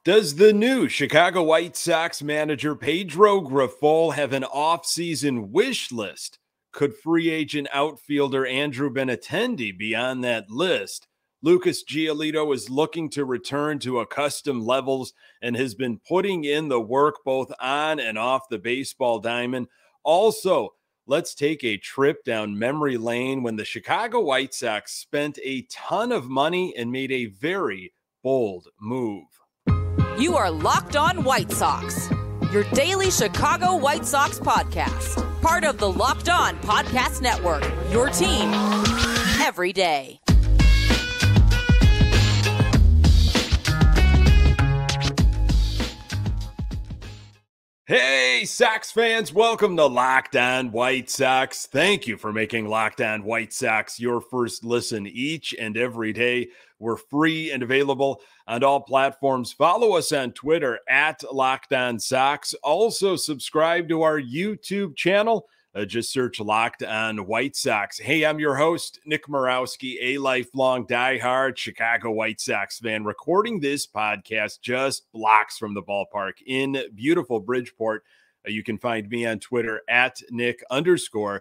Does the new Chicago White Sox manager Pedro Grifol have an offseason wish list? Could free agent outfielder Andrew Benintendi be on that list? Lucas Giolito is looking to return to accustomed levels and has been putting in the work both on and off the baseball diamond. Also, let's take a trip down memory lane when the Chicago White Sox spent a ton of money and made a very bold move. You are Locked On White Sox, your daily Chicago White Sox podcast. Part of the Locked On Podcast Network, your team every day. Hey, Sox fans, welcome to Locked On White Sox. Thank you for making Locked On White Sox your first listen each and every day. We're free and available on all platforms. Follow us on Twitter at Locked On Sox. Also, subscribe to our YouTube channel. Just search Locked On White Sox. Hey, I'm your host, Nick Morawski, a lifelong diehard Chicago White Sox fan, recording this podcast just blocks from the ballpark in beautiful Bridgeport. You can find me on Twitter at Nick_GGTB.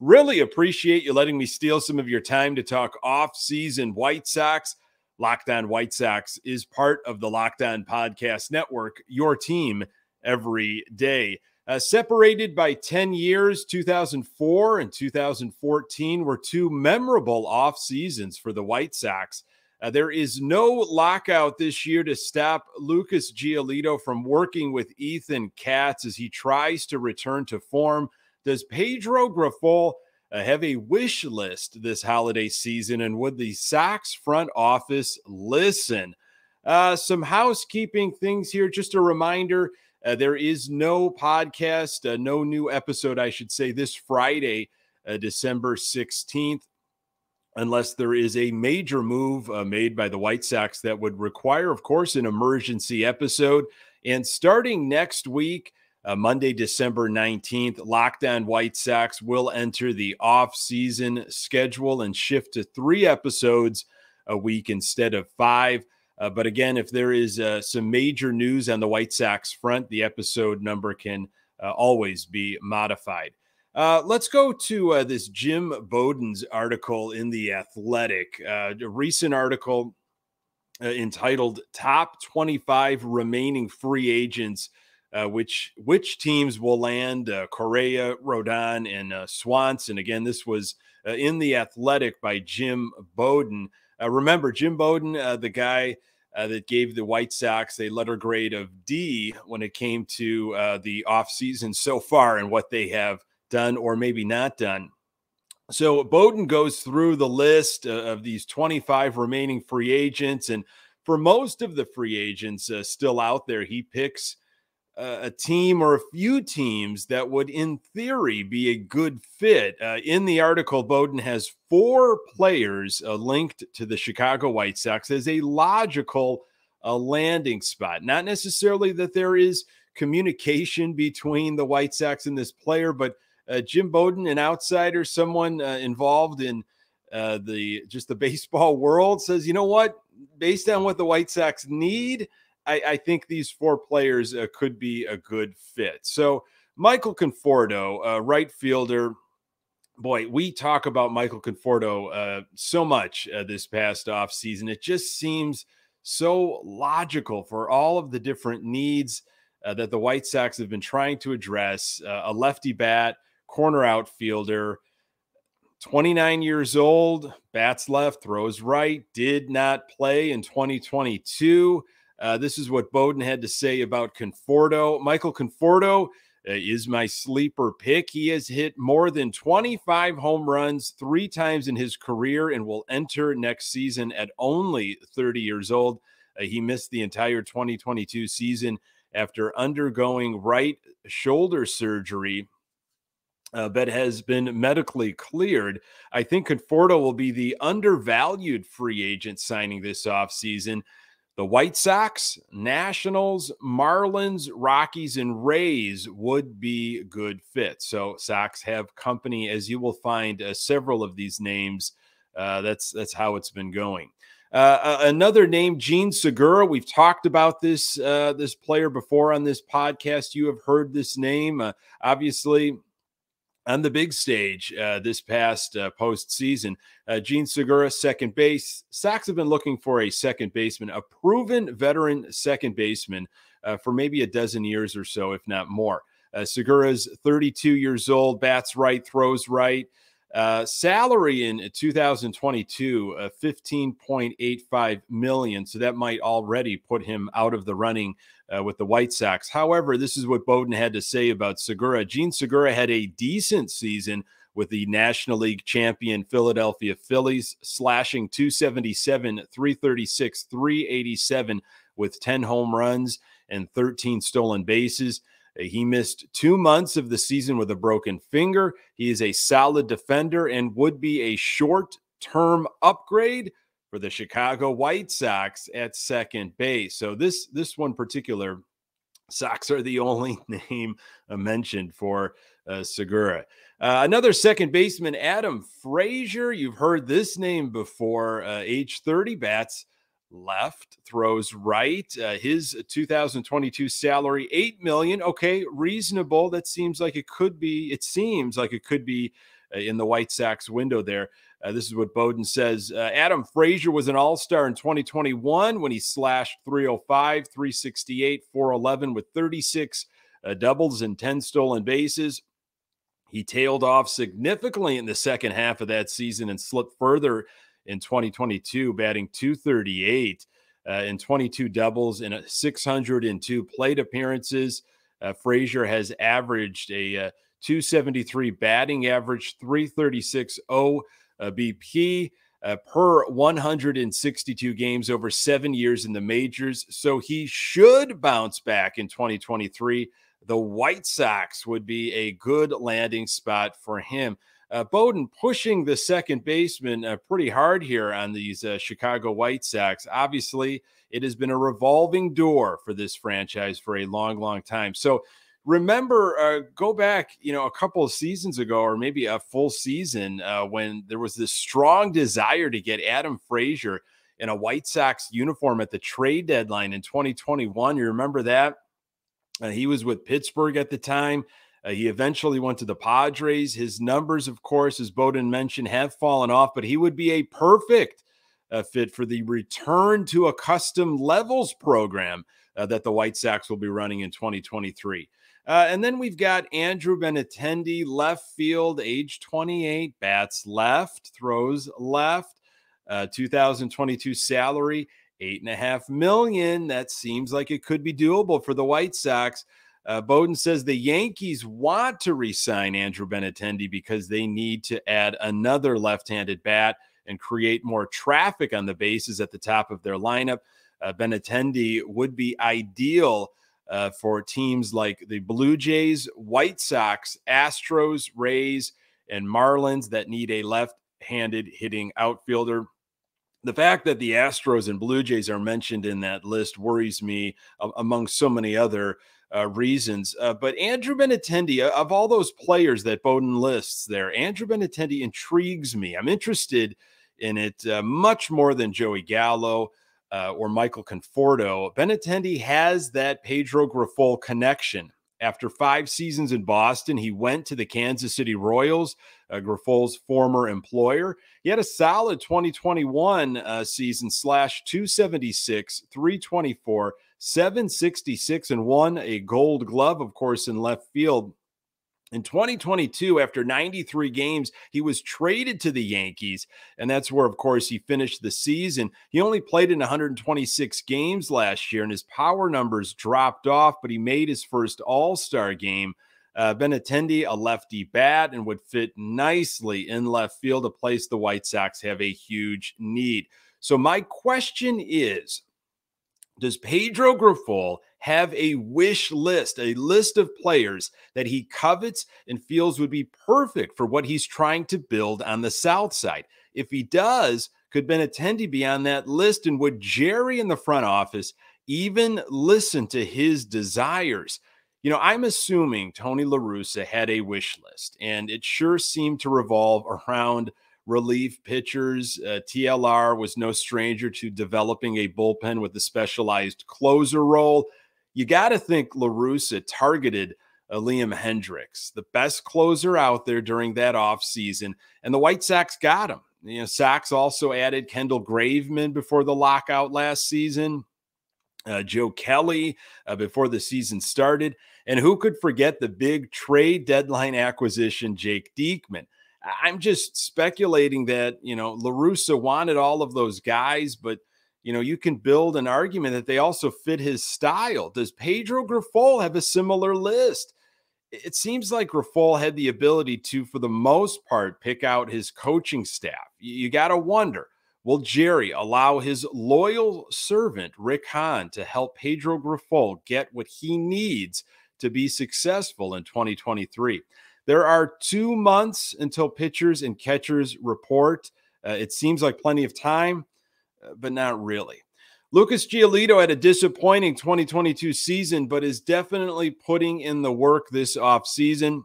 Really appreciate you letting me steal some of your time to talk off-season White Sox. Locked On White Sox is part of the Locked On Podcast Network, your team every day. Separated by 10 years, 2004 and 2014 were two memorable off seasons for the White Sox. There is no lockout this year to stop Lucas Giolito from working with Ethan Katz as he tries to return to form. Does Pedro Grifol have a wish list this holiday season, and would the Sox front office listen? Some housekeeping things here. Just a reminder, there is no podcast, no new episode, I should say, this Friday, December 16th, unless there is a major move made by the White Sox that would require, of course, an emergency episode. And starting next week, Monday, December 19th, Locked On White Sox will enter the off-season schedule and shift to 3 episodes a week instead of 5. But again, if there is some major news on the White Sox front, the episode number can always be modified. Let's go to this Jim Bowden's article in The Athletic, a recent article entitled Top 25 Remaining Free Agents, which teams will land Correa, Rodon, and Swanson. Again, this was in The Athletic by Jim Bowden. Remember, Jim Bowden, the guy that gave the White Sox a letter grade of D when it came to the offseason so far and what they have done or maybe not done. So Bowden goes through the list of these 25 remaining free agents. And for most of the free agents still out there, he picks a team or a few teams that would, in theory, be a good fit. In the article, Bowden has 4 players linked to the Chicago White Sox as a logical landing spot. Not necessarily that there is communication between the White Sox and this player, but Jim Bowden, an outsider, someone involved in the baseball world, says, you know what, based on what the White Sox need, I think these 4 players could be a good fit. So Michael Conforto, right fielder. Boy, we talk about Michael Conforto so much this past offseason. It just seems so logical for all of the different needs that the White Sox have been trying to address. A lefty bat, corner outfielder, 29 years old, bats left, throws right, did not play in 2022. This is what Bowden had to say about Conforto. Michael Conforto is my sleeper pick. He has hit more than 25 home runs 3 times in his career and will enter next season at only 30 years old. He missed the entire 2022 season after undergoing right shoulder surgery that has been medically cleared. I think Conforto will be the undervalued free agent signing this offseason. The White Sox, Nationals, Marlins, Rockies, and Rays would be good fits. So Sox have company, as you will find several of these names. That's how it's been going. Another name, Jean Segura. We've talked about this player before on this podcast. You have heard this name, obviously, on the big stage this past postseason. Jean Segura, second base. Sox have been looking for a second baseman, a proven veteran second baseman for maybe a dozen years or so, if not more. Segura's 32 years old, bats right, throws right. Salary in 2022, $15.85 million. So that might already put him out of the running with the White Sox. However, this is what Bowden had to say about Segura. Jean Segura had a decent season with the National League champion Philadelphia Phillies, slashing .277, .336, .387 with 10 home runs and 13 stolen bases. He missed 2 months of the season with a broken finger. He is a solid defender and would be a short-term upgrade for the Chicago White Sox at second base. So this one particular, Sox are the only name mentioned for Segura. Another second baseman, Adam Frazier. You've heard this name before. Age 30, bats left, throws right. His 2022 salary, $8 million. Okay, reasonable. That seems like it could be. It seems like it could be in the White Sox window there. This is what Bowden says. Adam Frazier was an all-star in 2021 when he slashed .305, .368, .411 with 36 doubles and 10 stolen bases. He tailed off significantly in the second half of that season and slipped further in 2022, batting .238 in 22 doubles and 602 plate appearances. Frazier has averaged a .273 batting average, .336 OBP per 162 games over 7 years in the majors. So he should bounce back in 2023. The White Sox would be a good landing spot for him. Bowden pushing the second baseman pretty hard here on these Chicago White Sox. Obviously, it has been a revolving door for this franchise for a long, long time. So remember, go back, a couple of seasons ago, or maybe a full season, when there was this strong desire to get Adam Frazier in a White Sox uniform at the trade deadline in 2021. You remember that? He was with Pittsburgh at the time. He eventually went to the Padres. His numbers, of course, as Bowden mentioned, have fallen off, but he would be a perfect fit for the return to a custom levels program that the White Sox will be running in 2023. And then we've got Andrew Benintendi, left field, age 28, bats left, throws left, 2022 salary, $8.5 million. That seems like it could be doable for the White Sox. Bowden says the Yankees want to re-sign Andrew Benintendi because they need to add another left-handed bat and create more traffic on the bases at the top of their lineup. Benintendi would be ideal for teams like the Blue Jays, White Sox, Astros, Rays, and Marlins that need a left-handed hitting outfielder. The fact that the Astros and Blue Jays are mentioned in that list worries me among so many other reasons. But Andrew Benintendi, of all those players that Bowden lists there, Andrew Benintendi intrigues me. I'm interested in it much more than Joey Gallo or Michael Conforto. Benintendi has that Pedro Grifol connection. After 5 seasons in Boston, he went to the Kansas City Royals, Grifol's former employer. He had a solid 2021 season, slash .276, .324, .766, and won a Gold Glove, of course, in left field. In 2022, after 93 games, he was traded to the Yankees, and that's where, of course, he finished the season. He only played in 126 games last year, and his power numbers dropped off, but he made his first All-Star game. Benintendi, a lefty bat, and would fit nicely in left field, a place the White Sox have a huge need. So my question is, does Pedro Grifol have a wish list, a list of players that he covets and feels would be perfect for what he's trying to build on the South Side? If he does, could Benintendi be on that list? And would Jerry in the front office even listen to his desires? I'm assuming Tony La Russa had a wish list, and it sure seemed to revolve around relief pitchers. TLR was no stranger to developing a bullpen with a specialized closer role. You got to think La Russa targeted Liam Hendricks, the best closer out there during that offseason, and the White Sox got him. Sox also added Kendall Graveman before the lockout last season, Joe Kelly before the season started, and who could forget the big trade deadline acquisition, Jake Diekman. I'm just speculating that, La Russa wanted all of those guys, but you can build an argument that they also fit his style. Does Pedro Grifol have a similar list? It seems like Grifol had the ability to, for the most part, pick out his coaching staff. You got to wonder, will Jerry allow his loyal servant, Rick Hahn, to help Pedro Grifol get what he needs to be successful in 2023? There are 2 months until pitchers and catchers report. It seems like plenty of time, but not really. Lucas Giolito had a disappointing 2022 season, but is definitely putting in the work this offseason.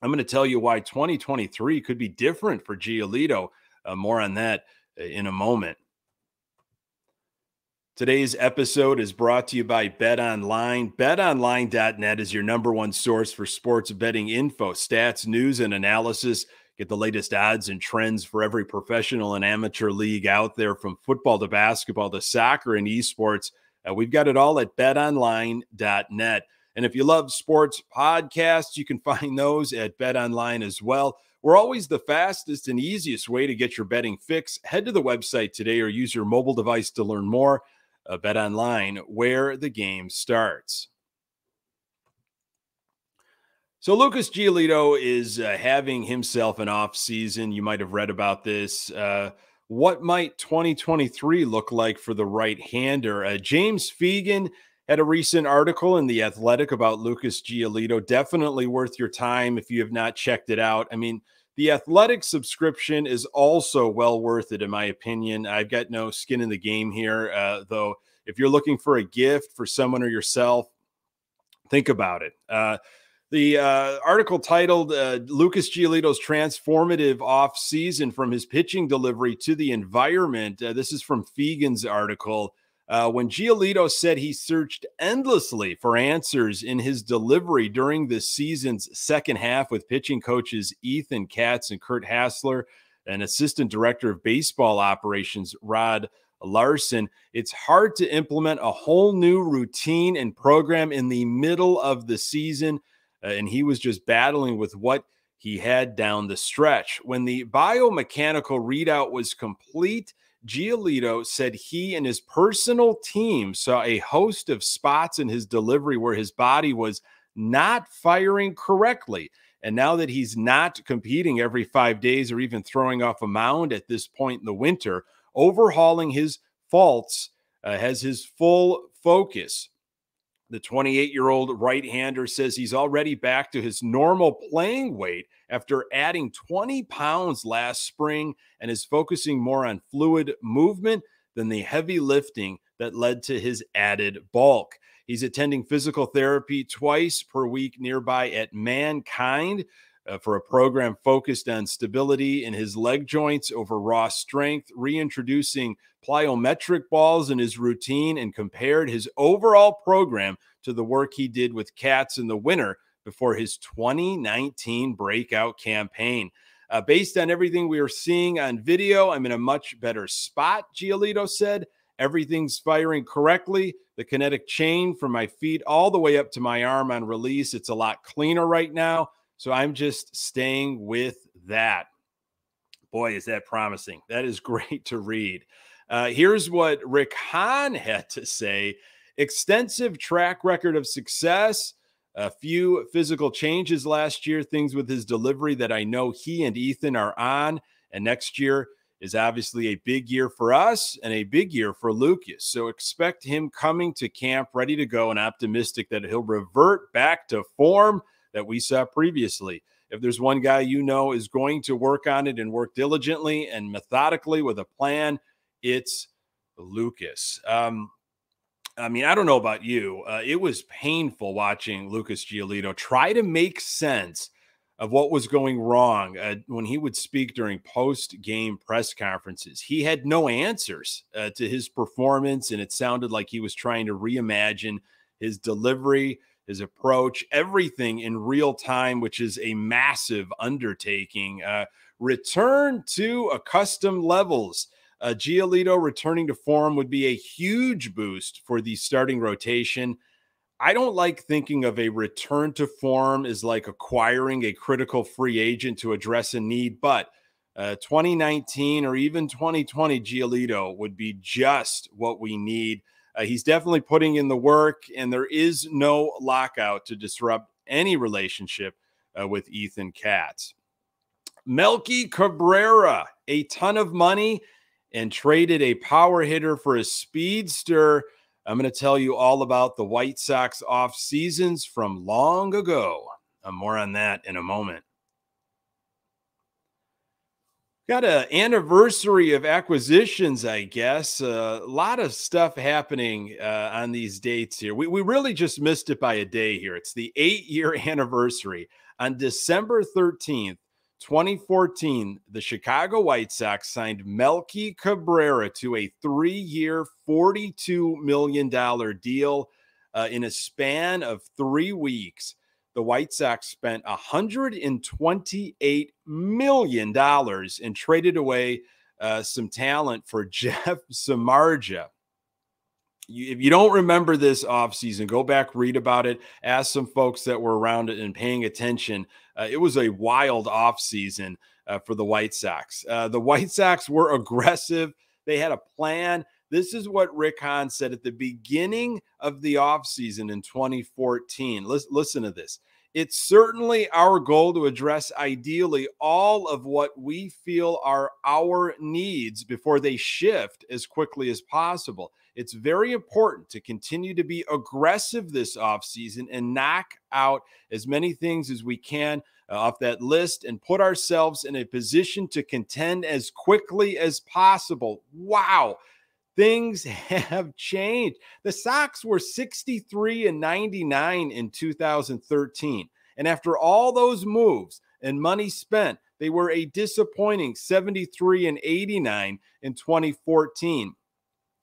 I'm going to tell you why 2023 could be different for Giolito. More on that in a moment. Today's episode is brought to you by BetOnline. BetOnline.net is your #1 source for sports betting info, stats, news, and analysis. Get the latest odds and trends for every professional and amateur league out there, from football to basketball to soccer and esports. We've got it all at betonline.net. And if you love sports podcasts, you can find those at BetOnline as well. We're always the fastest and easiest way to get your betting fix. Head to the website today or use your mobile device to learn more. BetOnline, where the game starts. So Lucas Giolito is having himself an off season. You might have read about this. What might 2023 look like for the right-hander? James Fegan had a recent article in The Athletic about Lucas Giolito. Definitely worth your time if you have not checked it out. I mean, The Athletic subscription is also well worth it, in my opinion. I've got no skin in the game here, though. If you're looking for a gift for someone or yourself, think about it. The article titled Lucas Giolito's Transformative Offseason from His Pitching Delivery to the Environment. This is from Fegan's article. When Giolito said he searched endlessly for answers in his delivery during this season's second half with pitching coaches Ethan Katz and Kurt Hassler and assistant director of baseball operations Rod Larson, it's hard to implement a whole new routine and program in the middle of the season. And he was just battling with what he had down the stretch. When the biomechanical readout was complete, Giolito said he and his personal team saw a host of spots in his delivery where his body was not firing correctly. And now that he's not competing every 5 days or even throwing off a mound at this point in the winter, overhauling his faults has his full focus. The 28-year-old right-hander says he's already back to his normal playing weight after adding 20 pounds last spring and is focusing more on fluid movement than the heavy lifting that led to his added bulk. He's attending physical therapy twice per week nearby at Mankind for a program focused on stability in his leg joints over raw strength, reintroducing plyometric balls in his routine, and compared his overall program to the work he did with Katz in the winter before his 2019 breakout campaign. Based on everything we are seeing on video, I'm in a much better spot, Giolito said. Everything's firing correctly. The kinetic chain from my feet all the way up to my arm on release, it's a lot cleaner right now. So I'm just staying with that. Boy, is that promising. That is great to read. Here's what Rick Hahn had to say. Extensive track record of success, a few physical changes last year, things with his delivery that I know he and Ethan are on. And next year is obviously a big year for us and a big year for Lucas. So expect him coming to camp ready to go and optimistic that he'll revert back to form that we saw previously. If there's one guy you know is going to work on it and work diligently and methodically with a plan, it's Lucas. I mean, I don't know about you. It was painful watching Lucas Giolito try to make sense of what was going wrong when he would speak during post-game press conferences. He had no answers to his performance, and it sounded like he was trying to reimagine his delivery, his approach, everything in real time, which is a massive undertaking. Return to accustomed levels. Giolito returning to form would be a huge boost for the starting rotation. I don't like thinking of a return to form as like acquiring a critical free agent to address a need, but 2019 or even 2020 Giolito would be just what we need. He's definitely putting in the work, and there is no lockout to disrupt any relationship with Ethan Katz. Melky Cabrera, a ton of money, and traded a power hitter for a speedster. I'm going to tell you all about the White Sox off-seasons from long ago. More on that in a moment. Got an anniversary of acquisitions, I guess. A lot of stuff happening on these dates here. We really just missed it by a day here. It's the 8-year anniversary. On December 13th, 2014, the Chicago White Sox signed Melky Cabrera to a 3-year, $42 million deal. In a span of 3 weeks, the White Sox spent $128 million and traded away some talent for Jeff Samardzija. If you don't remember this offseason, go back, read about it, ask some folks that were around it and paying attention. It was a wild offseason for the White Sox. The White Sox were aggressive. They had a plan. This is what Rick Hahn said at the beginning of the offseason in 2014. Listen to this. It's certainly our goal to address ideally all of what we feel are our needs before they shift as quickly as possible. It's very important to continue to be aggressive this offseason and knock out as many things as we can off that list and put ourselves in a position to contend as quickly as possible. Wow. Things have changed. The Sox were 63-99 in 2013. And after all those moves and money spent, they were a disappointing 73-89 in 2014.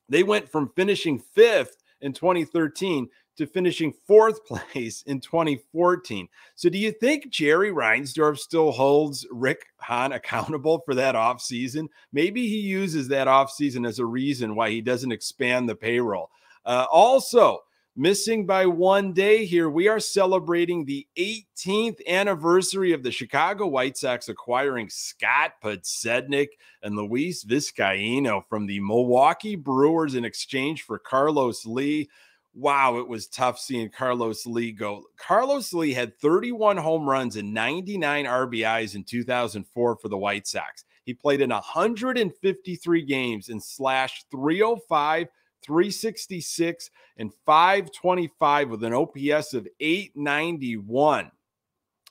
They went from finishing 5th in 2013 to finishing 4th place in 2014. So do you think Jerry Reinsdorf still holds Rick Hahn accountable for that offseason? Maybe he uses that offseason as a reason why he doesn't expand the payroll. Also, missing by 1 day here, we are celebrating the 18th anniversary of the Chicago White Sox acquiring Scott Podsednik and Luis Vizcaino from the Milwaukee Brewers in exchange for Carlos Lee. Wow, it was tough seeing Carlos Lee go. Carlos Lee had 31 home runs and 99 RBIs in 2004 for the White Sox. He played in 153 games and slashed .305, .366, and .525 with an OPS of .891.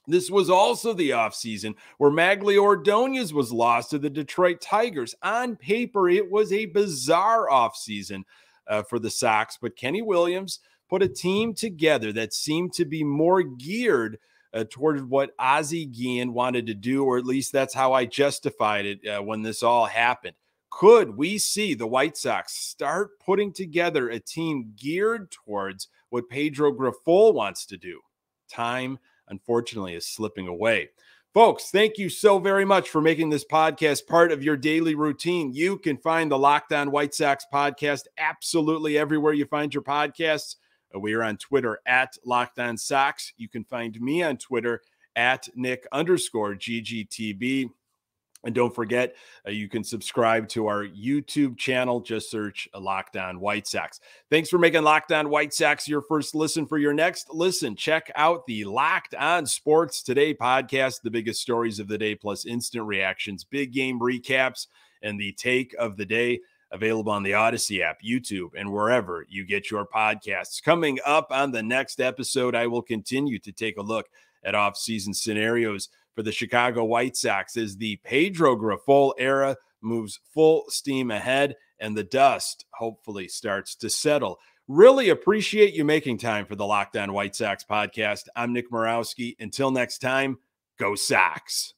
This was also the offseason where Magglio Ordonez was lost to the Detroit Tigers. On paper, it was a bizarre offseason for the Sox, but Kenny Williams put a team together that seemed to be more geared toward what Ozzie Guillen wanted to do, or at least that's how I justified it when this all happened. Could we see the White Sox start putting together a team geared towards what Pedro Grifol wants to do? Time, unfortunately, is slipping away. Folks, thank you so very much for making this podcast part of your daily routine. You can find the Locked On White Sox podcast absolutely everywhere you find your podcasts. We are on Twitter at Locked On Sox. You can find me on Twitter at Nick_GGTB. And don't forget, you can subscribe to our YouTube channel. Just search Locked On White Sox. Thanks for making Locked On White Sox your first listen. For your next listen, check out the Locked On Sports Today podcast, the biggest stories of the day, plus instant reactions, big game recaps, and the take of the day. Available on the Odyssey app, YouTube, and wherever you get your podcasts. Coming up on the next episode, I will continue to take a look at off-season scenarios for the Chicago White Sox as the Pedro Grifol era moves full steam ahead and the dust hopefully starts to settle. Really appreciate you making time for the Locked On White Sox podcast. I'm Nick Morawski. Until next time, Go Sox.